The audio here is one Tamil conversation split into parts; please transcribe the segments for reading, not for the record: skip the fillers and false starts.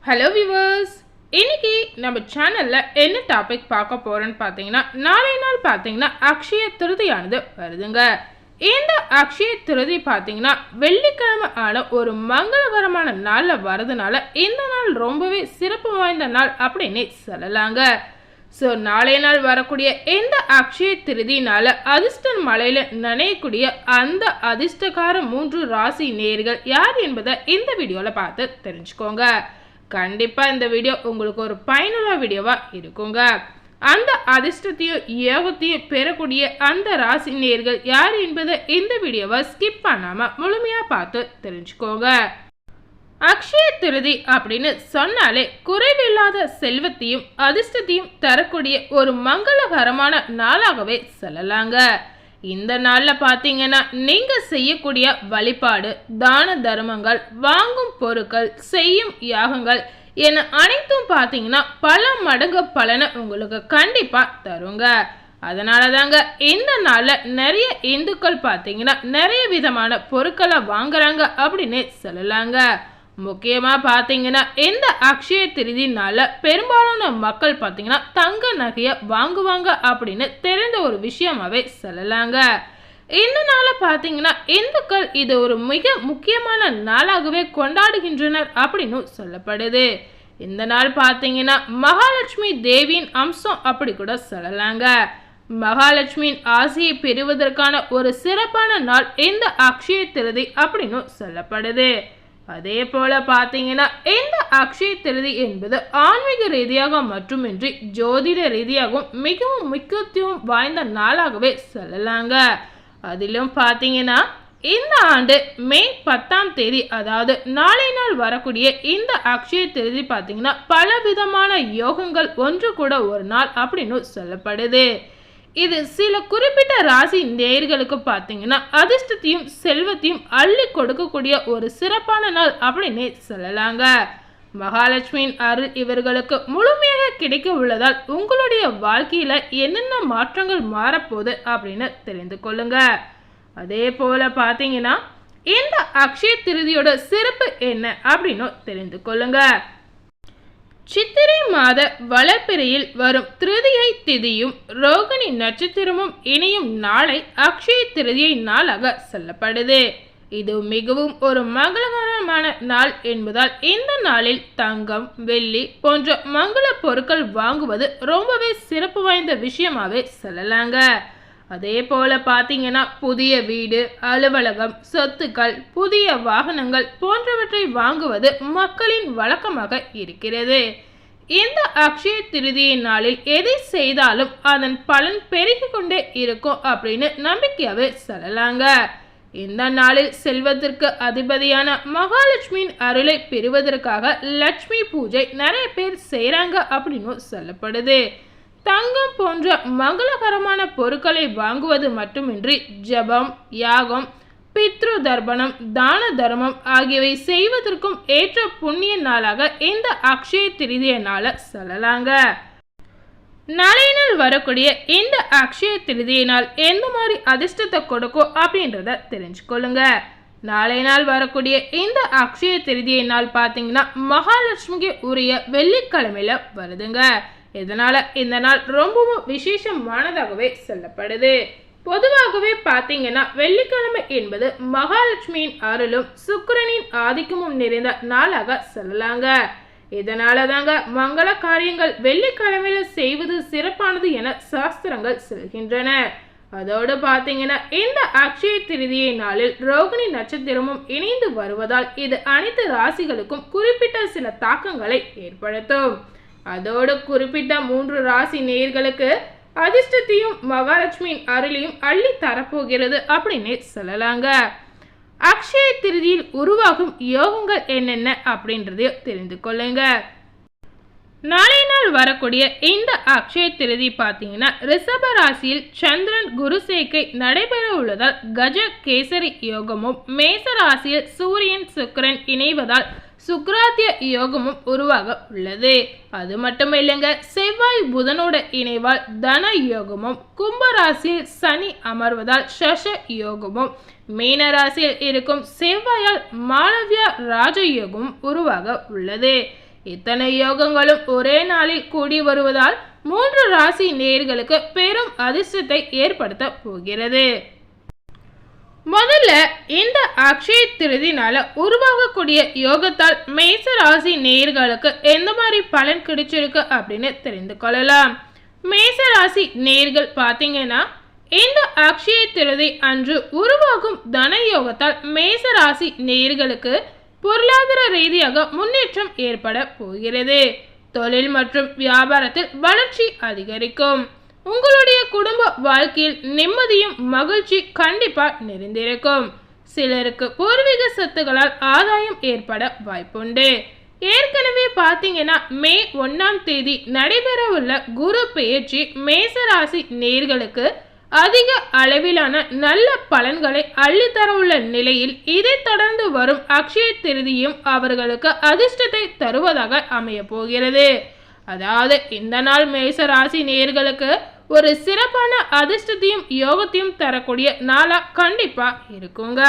ஹலோ வியூவர்ஸ், இன்னைக்கு நம்ம சேனல்ல என்ன டாபிக் பார்க்க போறோம்னு பார்த்தீங்கன்னா, நாளை நாள் பார்த்தீங்கன்னா அக்ஷய திருதியானது வருதுங்க. இந்த அக்ஷய திருதி பார்த்தீங்கன்னா வெள்ளிக்கிழமை ஆன ஒரு மங்களகரமான நாள்ல வரதுனால இந்த நாள் ரொம்பவே சிறப்பு வாய்ந்த நாள் அப்படின்னு சொல்லலாங்க. ஸோ நாளைய நாள் வரக்கூடிய இந்த அக்ஷய திருதினால அதிர்ஷ்ட மலையில நனையக்கூடிய அந்த அதிர்ஷ்டக்கார 3 ராசி நேயர்கள் யார் என்பதை இந்த வீடியோல பார்த்து தெரிஞ்சுக்கோங்க. கண்டிப்பா இந்த வீடியோ உங்களுக்கு ஒரு பயனுள்ள வீடியோவா இருக்குங்க. அந்த அதிர்ஷ்டத்தையும் யோகத்தையும் பெறக்கூடிய அந்த ராசி நேயர்கள் யார் என்பதை இந்த வீடியோவை ஸ்கிப் பண்ணாம முழுமையா பார்த்து தெரிஞ்சுக்கோங்க. அக்ஷய திருதி அப்படின்னு சொன்னாலே குறைவில்லாத செல்வத்தையும் அதிர்ஷ்டத்தையும் தரக்கூடிய ஒரு மங்களகரமான நாளாகவே சொல்லலாங்க. இந்த நாள்ல பாத்தீங்கன்னா நீங்க செய்யக்கூடிய வழிபாடு, தான தர்மங்கள், வாங்கும் பொருட்கள், செய்யும் யாகங்கள் என அனைத்தும் பாத்தீங்கன்னா பல மடங்கு பலனை உங்களுக்கு கண்டிப்பா தருங்க. அதனால தாங்க இந்த நாள்ல நிறைய இந்துக்கள் பாத்தீங்கன்னா நிறைய விதமான பொருட்களை வாங்குறாங்க அப்படின்னு சொல்லலாங்க. முக்கியமா பாத்தீங்கன்னா இந்த அக்ஷய திருதினால பெரும்பாலான மக்கள் பாத்தீங்கன்னா தங்க நகைய வாங்குவாங்க அப்படின்னு தெரிந்த ஒரு விஷயமாவே சொல்லலாங்க. இந்த நாள பாத்தீங்கன்னா இந்துக்கள் இது ஒரு மிக முக்கியமான நாளாகவே கொண்டாடுகின்றனர் அப்படின்னு சொல்லப்படுது. இந்த நாள் பாத்தீங்கன்னா மகாலட்சுமி தேவியின் அம்சம் அப்படி கூட சொல்லலாங்க. மகாலட்சுமியின் ஆசையை பெறுவதற்கான ஒரு சிறப்பான நாள் இந்த அக்ஷய திருதி அப்படின்னு சொல்லப்படுது. அதே போல பாத்தீங்கன்னா இந்த அக்ஷய திருதி என்பது ஆன்மீக ரீதியாக மட்டுமின்றி ஜோதிட ரீதியாகவும் மிகவும் முக்கியத்துவம் வாய்ந்த நாளாகவே சொல்லலாங்க. அதிலும் பாத்தீங்கன்னா இந்த ஆண்டு மே 10ஆம் தேதி, அதாவது நாளை நாள் வரக்கூடிய இந்த அக்ஷய திருதி பாத்தீங்கன்னா பல விதமான யோகங்கள் ஒன்று கூட ஒரு நாள் அப்படின்னு சொல்லப்படுது. இது சில குறிப்பிட்ட ராசி நேயர்களுக்கு பார்த்தீங்கன்னா அதிர்ஷ்டத்தையும் செல்வத்தையும் அள்ளி கொடுக்கக்கூடிய ஒரு சிறப்பான நாள் அப்படின்னு சொல்லலாங்க. மகாலட்சுமியின் அருள் இவர்களுக்கு முழுமையாக கிடைக்க உள்ளதால் உங்களுடைய வாழ்க்கையில என்னென்ன மாற்றங்கள் மாறப்போகுது அப்படின்னு தெரிந்து கொள்ளுங்க. அதே போல பார்த்தீங்கன்னா இந்த அக்ஷய திருதியோட சிறப்பு என்ன அப்படின்னு தெரிந்து கொள்ளுங்க. சித்திரை மாத வளர்ப்பிறையில் வரும் திருதியை திதியும் ரோகிணி நட்சத்திரமும் இணையும் நாளை அக்ஷய திருதியை நாளாக சொல்லப்படுது. இது மிகவும் ஒரு மங்களகரமான நாள் என்பதால் இந்த நாளில் தங்கம், வெள்ளி போன்ற மங்கள பொருட்கள் வாங்குவது ரொம்பவே சிறப்பு வாய்ந்த விஷயமாவே சொல்லலாங்க. அதே போல பாத்தீங்கன்னா புதிய வீடு, அலுவலகம், சொத்துக்கள், புதிய வாகனங்கள் போன்றவற்றை வாங்குவது மக்களின் வழக்கமாக இருக்கிறது. இந்த அக்ஷய திருதியை நாளில் எதை செய்தாலும் அதன் பலன் பெருகி கொண்டே இருக்கும் அப்படின்னு நம்பிக்கையாவே சொல்லலாங்க. இந்த நாளில் செல்வத்திற்கு அதிபதியான மகாலட்சுமியின் அருளை பெறுவதற்காக லட்சுமி பூஜை நிறைய பேர் செய்யறாங்க அப்படின்னு சொல்லப்படுது. தங்கம் போன்ற மங்களகரமான பொருட்களை வாங்குவது மட்டுமின்றி ஜபம், யாகம், பித்ரு தர்ப்பணம், தான தர்மம் ஆகியவை செய்வதற்கும் ஏற்ற புண்ணிய நாளாக இந்த அக்ஷய திருதிய நாளை சொல்லலாங்க. நாளைய நாள் வரக்கூடிய இந்த அக்ஷய திருதிய நாள் எந்த மாதிரி அதிர்ஷ்டத்தை கொடுக்கும் அப்படின்றத தெரிஞ்சுக்கொள்ளுங்க. நாளைய நாள் வரக்கூடிய இந்த அக்ஷய திருதிய நாள் பார்த்தீங்கன்னா மகாலட்சுமிக்கு உரிய வெள்ளிக்கிழமையில வருதுங்க. இதனால இந்த நாள் ரொம்பவும் விசேஷமானதாகவே சொல்லப்படுது. பொதுவாகவே பார்த்தீங்கன்னா வெள்ளிக்கிழமை என்பது மகாலட்சுமியின் அருளும் சுக்கிரனின் ஆதிக்கமும் நிறைந்த நாளாக சொல்லலாங்க. இதனால தாங்க மங்கள காரியங்கள் வெள்ளிக்கிழமையில செய்வது சிறப்பானது என சாஸ்திரங்கள் சொல்கின்றன. அதோடு பார்த்தீங்கன்னா இந்த அக்ஷய திருதியை நாளில் ரோகிணி நட்சத்திரமும் இணைந்து வருவதால் இது அனைத்து ராசிகளுக்கும் குறிப்பிட்ட சில தாக்கங்களை ஏற்படுத்தும். அதோடு குறிப்பிட்ட 3 ராசி நேயர்களுக்கு அதிர்ஷ்டத்தையும் மகாலட்சுமியின் அருளையும் அள்ளி தரப்போகிறது அப்படின்னு சொல்லலாங்க. அக்ஷய திருதியில் உருவாகும் யோகங்கள் என்னென்ன அப்படின்றதையும் தெரிந்து கொள்ளுங்க. நாளை நாள் வரக்கூடிய இந்த அக்ஷய திருதி பார்த்தீங்கன்னா ரிஷப ராசியில் சந்திரன் குரு சேர்க்கை நடைபெற உள்ளதால் கஜ கேசரி யோகமும், மேச ராசியில் சூரியன் சுக்கிரன் இணைவதால் சுக்ராத்திய யோகமும் உருவாக உள்ளது. அது மட்டும் இல்லைங்க, செவ்வாய் புதனோட இணைவால் தன யோகமும், கும்பராசியில் சனி அமர்வதால் சஷ யோகமும், மீனராசியில் இருக்கும் செவ்வாயால் மாளவியா ராஜயோகமும் உருவாக உள்ளது. இத்தனை யோகங்களும் ஒரே நாளில் கூடி வருவதால் 3 ராசி நேயர்களுக்கு பெரும் அதிர்ஷ்டத்தை ஏற்படுத்த போகிறது. முதல்ல இந்த அக்ஷய திருதினால உருவாகக்கூடிய யோகத்தால் மேச ராசி நேயர்களுக்கு எந்த மாதிரி பலன் கிடைச்சிருக்கு அப்படின்னு தெரிந்து கொள்ளலாம். மேச ராசி நேயர்கள் பார்த்தீங்கன்னா இந்த அக்ஷய திருதி அன்று உருவாகும் தன யோகத்தால் மேச ராசி நேயர்களுக்கு பொருளாதார ரீதியாக முன்னேற்றம் ஏற்பட போகிறது. தொழில் மற்றும் வியாபாரத்தில் வளர்ச்சி அதிகரிக்கும். உங்களுடைய குடும்ப வாழ்க்கையில் நிம்மதியும் மகிழ்ச்சி கண்டிப்பா நிறைந்திருக்கும். சிலருக்கு பூர்வீக சொத்துகளால் ஆதாயம் ஏற்பட வாய்ப்புண்டு. ஏற்கனவே பார்த்தீங்கன்னா மே 1ஆம் தேதி நடைபெறவுள்ள குரு பெயர்ச்சி மேசராசி நேயர்களுக்கு அதிக அளவிலான நல்ல பலன்களை அள்ளித்தரவுள்ள நிலையில் இதை தொடர்ந்து வரும் அக்ஷய திருதியும் அவர்களுக்கு அதிர்ஷ்டத்தை தருவதாக அமைய போகிறது. அதாவது இந்த நாள் மேச ராசி நேயர்களுக்கு ஒரு சிறப்பான அதிர்ஷ்டத்தையும் யோகத்தையும் தரக்கூடிய நாளா கண்டிப்பா இருக்குங்க.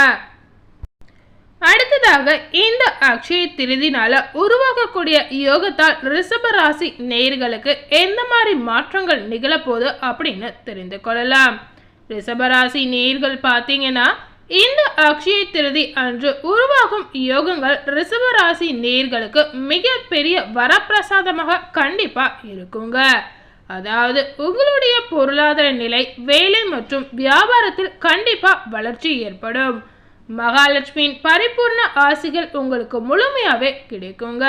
அடுத்ததாக இந்த அக்ஷய திருதினால உருவாகக்கூடிய யோகத்தால் ரிஷப ராசி நேயர்களுக்கு எந்த மாதிரி மாற்றங்கள் நிகழப்போகுது அப்படின்னு தெரிந்து கொள்ளலாம். ரிஷப ராசி நேயர்கள் பார்த்தீங்கன்னா இந்த அக்ஷய திருதி அன்று உருவாகும் யோகங்கள் ரிஷப ராசி நேயர்களுக்கு மிக பெரிய வரப்பிரசாதமாக கண்டிப்பா இருக்குங்க. அதாவது உங்களுடைய பொருளாதார நிலை, வேலை மற்றும் வியாபாரத்தில் கண்டிப்பா வளர்ச்சி ஏற்படும். மகாலட்சுமியின் பரிபூர்ண ஆசிகள் உங்களுக்கு முழுமையாவே கிடைக்குங்க.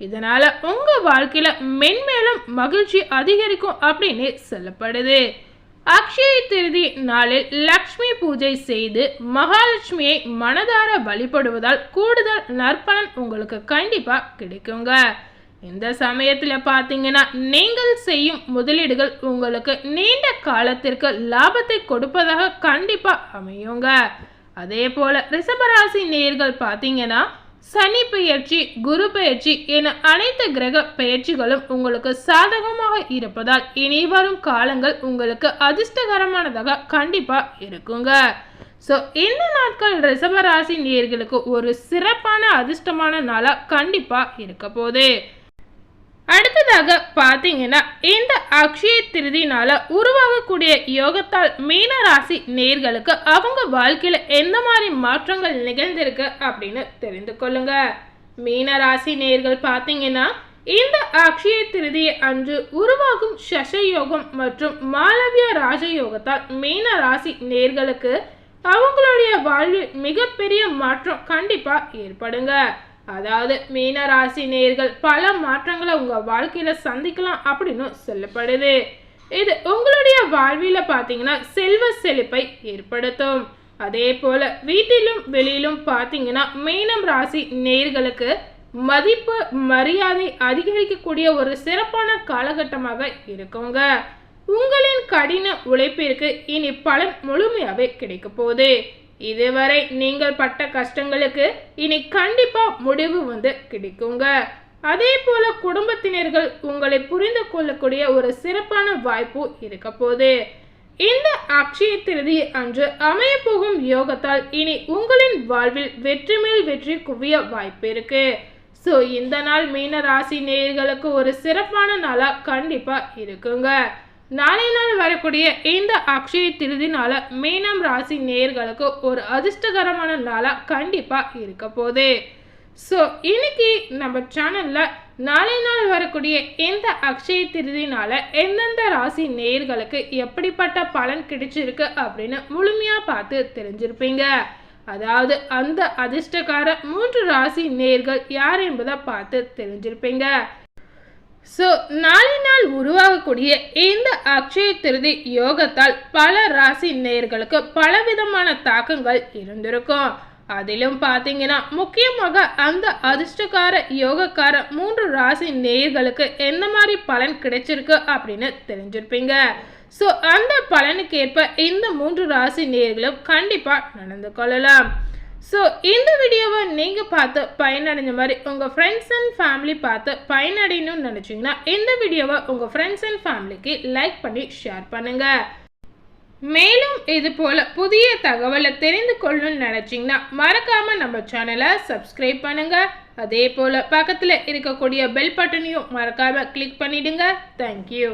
இதனால உங்க வாழ்க்கையில மென்மேலும் மகிழ்ச்சி அதிகரிக்கும் அப்படின்னு சொல்லப்படுது. அக்ஷய திருதி நாளில் லக்ஷ்மி பூஜை செய்து மகாலட்சுமியை மனதார வழிபடுவதால் கூடுதல் நற்பலன் உங்களுக்கு கண்டிப்பா கிடைக்குங்க. இந்த சமயத்துல பாத்தீங்கன்னா நீங்கள் செய்யும் முதலீடுகள் உங்களுக்கு நீண்ட காலத்திற்கு லாபத்தை கொடுப்பதாக கண்டிப்பா அமையுங்க. அதே போல ரிஷபராசி நேயர்கள் பார்த்தீங்கன்னா சனி பெயர்ச்சி, குரு பெயர்ச்சி என அனைத்து கிரக பெயர்ச்சிகளும் உங்களுக்கு சாதகமாக இருப்பதால் இனி வரும் காலங்கள் உங்களுக்கு அதிர்ஷ்டகரமானதாக கண்டிப்பா இருக்குங்க. ஸோ இந்த நாட்கள் ரிஷபராசி நேயர்களுக்கு ஒரு சிறப்பான அதிர்ஷ்டமான நாளா கண்டிப்பா இருக்க போகுது. அடுத்ததாக பார்த்தீங்கன்னா இந்த அக்ஷய திருதினால உருவாகக்கூடிய யோகத்தால் மீன ராசி நேயர்களுக்கு அவங்க வாழ்க்கையில எந்த மாதிரி மாற்றங்கள் நிகழ்ந்திருக்கு அப்படின்னு தெரிந்து கொள்ளுங்க. மீன ராசி நேயர்கள் பார்த்தீங்கன்னா இந்த அக்ஷய திருதி அன்று உருவாகும் சசயோகம் மற்றும் மாளவிய ராஜயோகத்தால் மீன ராசி நேயர்களுக்கு அவங்களுடைய வாழ்வில் மிகப்பெரிய மாற்றம் கண்டிப்பா ஏற்படுங்க. அதாவது மீன ராசி நேயர்கள் பல மாற்றங்களை உங்க வாழ்க்கையில சந்திக்கலாம் அப்படின்னு சொல்லப்படுது. இது உங்களுடைய வாழ்வில பார்த்தீங்கன்னா செல்வ செழிப்பை ஏற்படுத்தும். அதே போல வீட்டிலும் வெளியிலும் பார்த்தீங்கன்னா மீனம் ராசி நேயர்களுக்கு மதிப்பு மரியாதை அதிகரிக்கக்கூடிய ஒரு சிறப்பான காலகட்டமாக இருக்குங்க. உங்களின் கடின உழைப்பிற்கு இனி பலன் முழுமையாவே கிடைக்க போகுது. இதுவரை நீங்கள் பட்ட கஷ்டங்களுக்கு இனி கண்டிப்பா முடிவு கிடைக்குங்க. அதே போல குடும்பத்தினர்கள் உங்களை புரிந்து கொள்ளக்கூடிய ஒரு சிறப்பான வாய்ப்பு இருக்க போகுது. இந்த அக்ஷய திருதி அன்று அமைய போகும் யோகத்தால் இனி உங்களின் வாழ்வில் வெற்றி மேல் வெற்றி குவிய வாய்ப்பு இருக்கு. ஸோ இந்த நாள் மீன ராசி நேயர்களுக்கு ஒரு சிறப்பான நாளா கண்டிப்பா இருக்குங்க. நாளை நாள் வரக்கூடிய இந்த அக்ஷய திருதினால மீனம் ராசி நேயர்களுக்கு ஒரு அதிர்ஷ்டகரமான நாளா கண்டிப்பா இருக்க போகுது. ஸோ இன்னைக்கு நம்ம சேனல்ல நாளை நாள் வரக்கூடிய இந்த அக்ஷய திருதினால எந்தெந்த ராசி நேயர்களுக்கு எப்படிப்பட்ட பலன் கிடைச்சிருக்கு அப்படின்னு முழுமையா பார்த்து தெரிஞ்சிருப்பீங்க. அதாவது அந்த அதிர்ஷ்டக்கார 3 ராசி நேயர்கள் யார் என்பதை பார்த்து தெரிஞ்சிருப்பீங்க. ஸோ நாளை நாள் உருவாகக்கூடிய இந்த அக்ஷய திருதி யோகத்தால் பல ராசி நேயர்களுக்கு பலவிதமான தாக்கங்கள் இருந்திருக்கும். அதிலும் பார்த்தீங்கன்னா முக்கியமாக அந்த அதிர்ஷ்டக்கார யோகக்கார 3 ராசி நேயர்களுக்கு எந்த மாதிரி பலன் கிடைச்சிருக்கு அப்படின்னு தெரிஞ்சிருப்பீங்க. ஸோ அந்த பலனுக்கேற்ப இந்த 3 ராசி நேயர்களும் கண்டிப்பாக நடந்து கொள்ளலாம். ஸோ இந்த வீடியோவை நீங்கள் பார்த்து பயனடைஞ்ச மாதிரி உங்கள் ஃப்ரெண்ட்ஸ் அண்ட் ஃபேமிலி பார்த்து பயனடையணும்னு நினச்சிங்கன்னா இந்த வீடியோவை உங்கள் ஃப்ரெண்ட்ஸ் அண்ட் ஃபேமிலிக்கு லைக் பண்ணி ஷேர் பண்ணுங்கள். மேலும் இது போல் புதிய தகவலை தெரிந்து கொள்ளணும்னு நினச்சிங்கன்னா மறக்காமல் நம்ம சேனலை சப்ஸ்கிரைப் பண்ணுங்கள். அதே போல் பக்கத்தில் இருக்கக்கூடிய பெல் பட்டனையும் மறக்காமல் கிளிக் பண்ணிடுங்க. தேங்க்யூ.